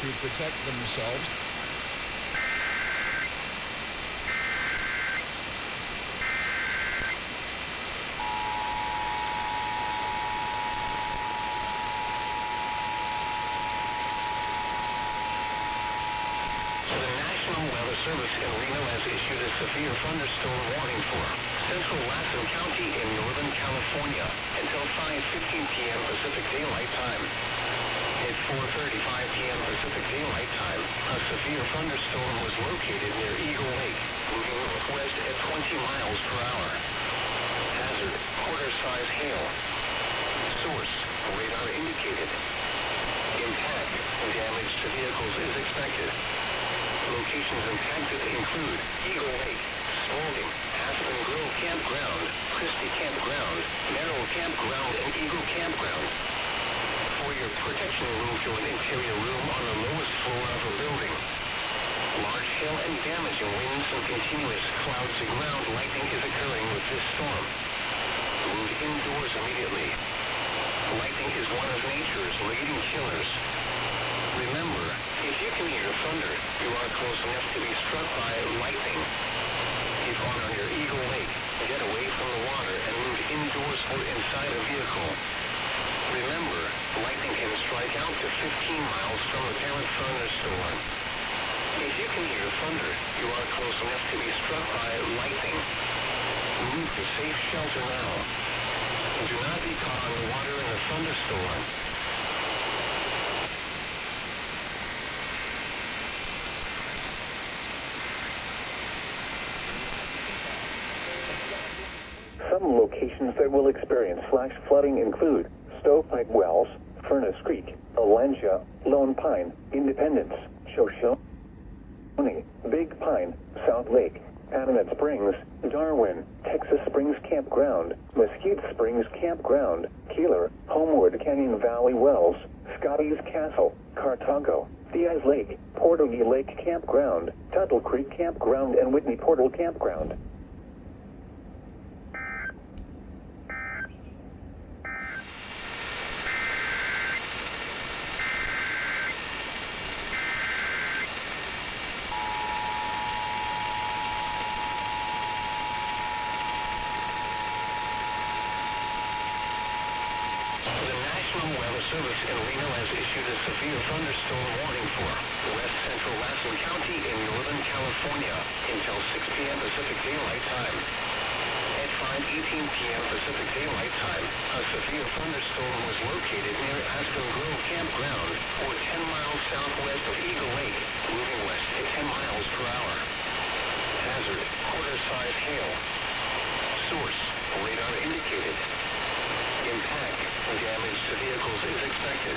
to protect themselves. Service in Reno has issued a severe thunderstorm warning for central Lassen County in Northern California until 5:15 p.m. Pacific Daylight Time. At 4:35 p.m. Pacific Daylight Time, a severe thunderstorm was located near Eagle Lake, moving northwest at 20 miles per hour. Hazard, quarter-size hail. Source, radar indicated. Impact, damage to vehicles is expected. Locations impacted include Eagle Lake, Spalding, Aspen Grove Campground, Christie Campground, Merrill Campground, and Eagle Campground. For your protection, move to an interior room on the lowest floor of a building. Large hail and damaging winds and continuous cloud-to-ground lightning is occurring with this storm. Move indoors immediately. Lightning is one of nature's leading killers. Remember, if you can hear thunder, you are close enough to be struck by lightning. If on your Eagle Lake, get away from the water and move indoors or inside a vehicle. Remember, lightning can strike out to 15 miles from a parent thunderstorm. If you can hear thunder, you are close enough to be struck by lightning. Move to safe shelter now. Do not be caught on the water in a thunderstorm. Some locations that will experience flash flooding include Stovepipe Wells, Furnace Creek, Alentia, Lone Pine, Independence, Shoshone, Big Pine, South Lake, Adamant Springs, Darwin, Texas Springs Campground, Mesquite Springs Campground, Keeler, Homewood Canyon Valley Wells, Scotty's Castle, Cartago, Diaz Lake, Portage Lake Campground, Tuttle Creek Campground, and Whitney Portal Campground. Service in Reno has issued a severe thunderstorm warning for west central Lassen County in Northern California until 6 p.m. Pacific Daylight Time. At 5:18 p.m. Pacific Daylight Time, a severe thunderstorm was located near Aspen Grove Campground, or 10 miles southwest of Eagle Lake, moving west at 10 miles per hour. Hazard, quarter-size hail. Source, radar indicated. Impact, damage to vehicles is expected.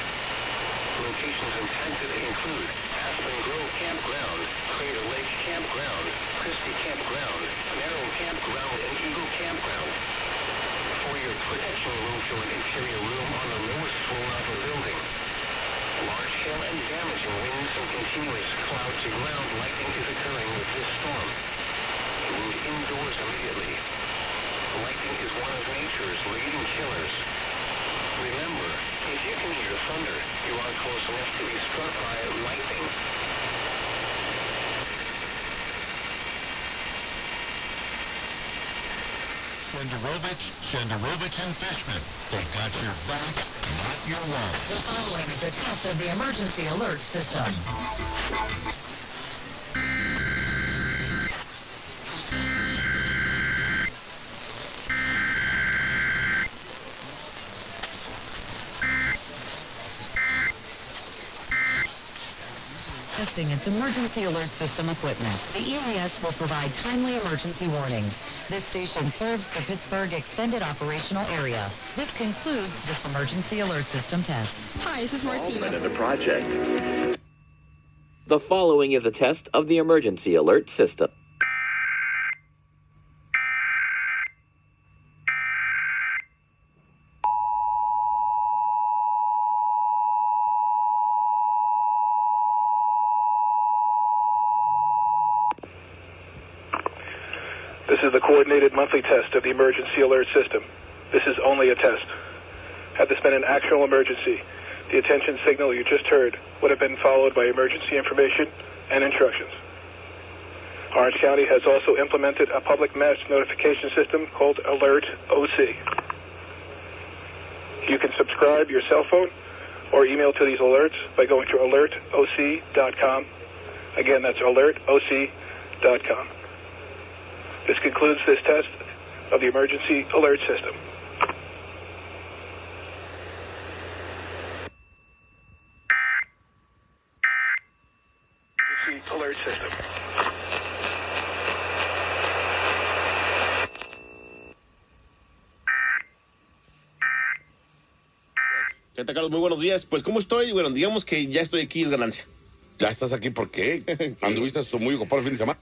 Locations impacted include Aspen Grove Campground, Crater Lake Campground, Christie Campground, Merrill Campground, and Eagle Campground. For your protection, move to an interior room on the lowest floor of a building. Large hail and damaging winds and continuous cloud-to-ground lightning is occurring with this storm. Move indoors immediately. Lightning is one of nature's leading killers. Remember, if you can hear thunder, you are close enough to be struck by lightning. Senderovich and Fishman. They've got your back, not your wallet. The following is a test of the emergency alert system. Testing its emergency alert system equipment. The EAS will provide timely emergency warnings. This station serves the Pittsburgh Extended Operational Area. This concludes this emergency alert system test. Hi, this is Martina. Of the project. The following is a test of the emergency alert system. This is the coordinated monthly test of the emergency alert system. This is only a test. Had this been an actual emergency, The attention signal you just heard would have been followed by emergency information and instructions. Orange County has also implemented a public mass notification system called Alert OC. You can subscribe your cell phone or email to these alerts by going to alertoc.com. Again, that's alertoc.com. This concludes this test of the emergency alert system. Emergency alert system. ¿Qué tal, Carlos? Muy buenos días. Pues, ¿cómo estoy? Bueno, digamos que ya estoy aquí, es ganancia. ¿Ya estás aquí por qué? ¿Anduviste muy ocupado el fin de semana?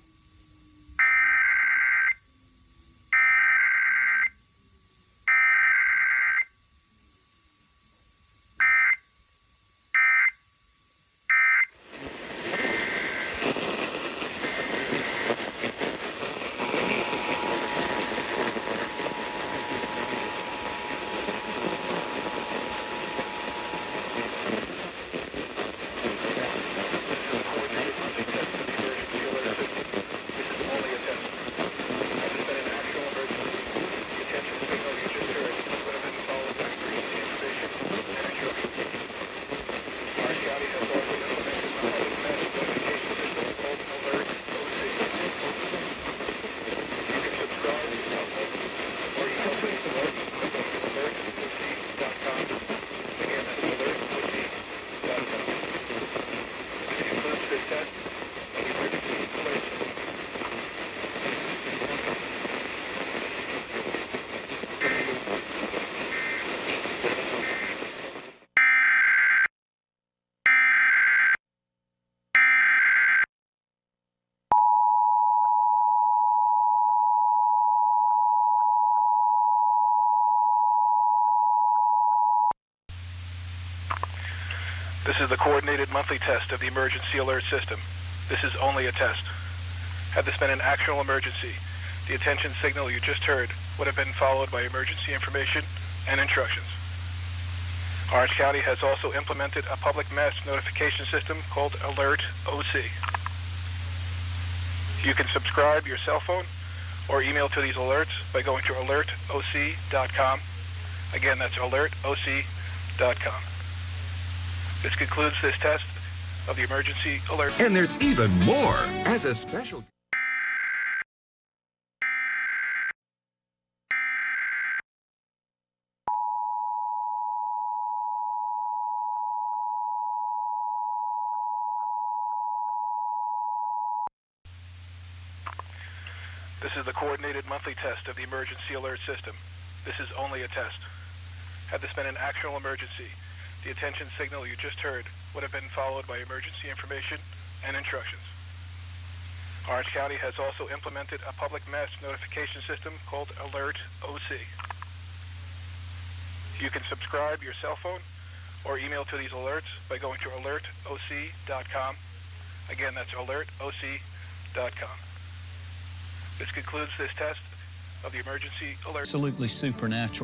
This is the coordinated monthly test of the emergency alert system. This is only a test. Had this been an actual emergency, the attention signal you just heard would have been followed by emergency information and instructions. Orange County has also implemented a public mass notification system called Alert OC. You can subscribe your cell phone or email to these alerts by going to alertoc.com. Again, that's alertoc.com. This concludes this test of the emergency alert. And there's even more. As a special... This is the coordinated monthly test of the emergency alert system. This is only a test. Had this been an actual emergency, the attention signal you just heard would have been followed by emergency information and instructions. Orange County has also implemented a public mass notification system called Alert OC. You can subscribe your cell phone or email to these alerts by going to alertoc.com. Again, that's alertoc.com. This concludes this test of the emergency alert. Absolutely supernatural.